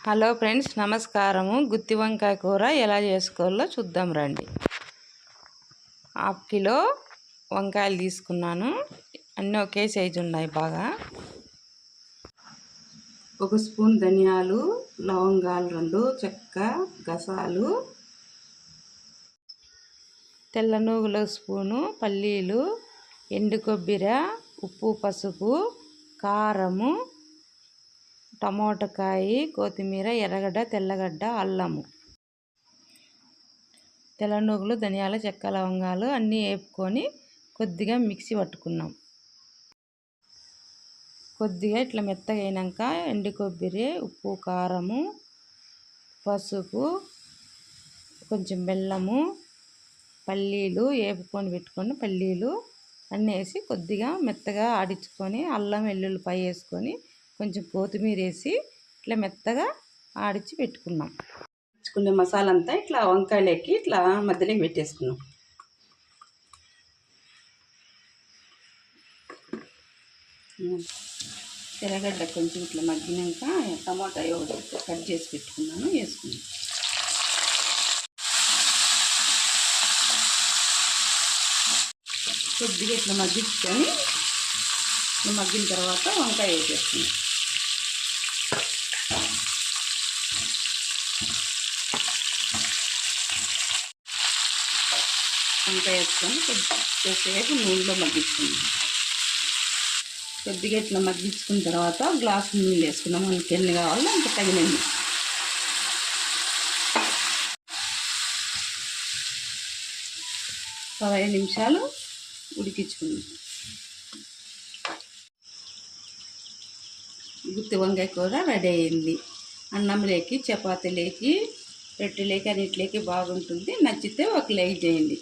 Hello friends, నమస్కారము. గుత్తి వంకాయ కూర ఎలా చేసుకోవాలో చూద్దాం రండి. 1/2 కిలో వంకాయలు తీసుకున్నాను. అన్నీ ఒకే సైజు ఉన్నాయి బాగా. 1 స్పూన్ ధనియాలు, లవంగాలు 2, చెక్క, గసాలు, తెల్ల నువ్వులు స్పూను, పల్లీలు, ఎండు కొబ్బరి, ఉప్పు, పసుపు, కారము, టమోటాకాయ, కొత్తిమీర, ఎర్రగడ్డ, తెల్లగడ్డ, అల్లము, తెల్ల నువ్వులు, ధనియాలు, చెక్క, లవంగాలు అన్నీ వేపుకొని కొద్దిగా మిక్సీ పట్టుకున్నాం. కొద్దిగా ఇట్లా మెత్తగా అయినాక ఎండు కొబ్బరి, ఉప్పు, కారము, పసుపు, కొంచెం బెల్లము, పల్లీలు వేపుకొని పెట్టుకొని పల్లీలు అన్నీ వేసి కొద్దిగా మెత్తగా ఆడించుకొని అల్లం వెల్లుల్లిపాయ వేసుకొని కొంచెం కొత్తిమీర వేసి ఇట్లా మెత్తగా ఆడించి పెట్టుకున్నాం. పెట్టుకునే మసాలా అంతా ఇట్లా వంకాయలకి ఇట్లా మధ్యలోకి పెట్టేసుకున్నాం. ఎర్రగడ్డ కొంచెం ఇట్లా మగ్గినాక టమాటా కట్ చేసి పెట్టుకున్నాను, వేసుకున్నాను. కొద్దిగా ఇట్లా మగ్గించుకొని మగ్గిన తర్వాత వంకాయ వేసేస్తున్నాం. వంకాయ వేసుకొని కొద్దిసేపు నూనెలో మగ్గించుకున్నాం. కొద్దిగా ఇట్లా మగ్గించుకున్న తర్వాత గ్లాసు నీళ్ళు వేసుకున్నాం. మనకి ఎన్ని కావాలో అంత తగినండి. ఒక 5 నిమిషాలు ఉడికించుకున్నాం. గుత్తి వంకాయ కూర రెడీ అయింది. అన్నంలోకి, చపాతీలోకి, రొట్టెలోకి అన్నిటిలోకి బాగుంటుంది. నచ్చితే ఒక లైక్ చేయండి.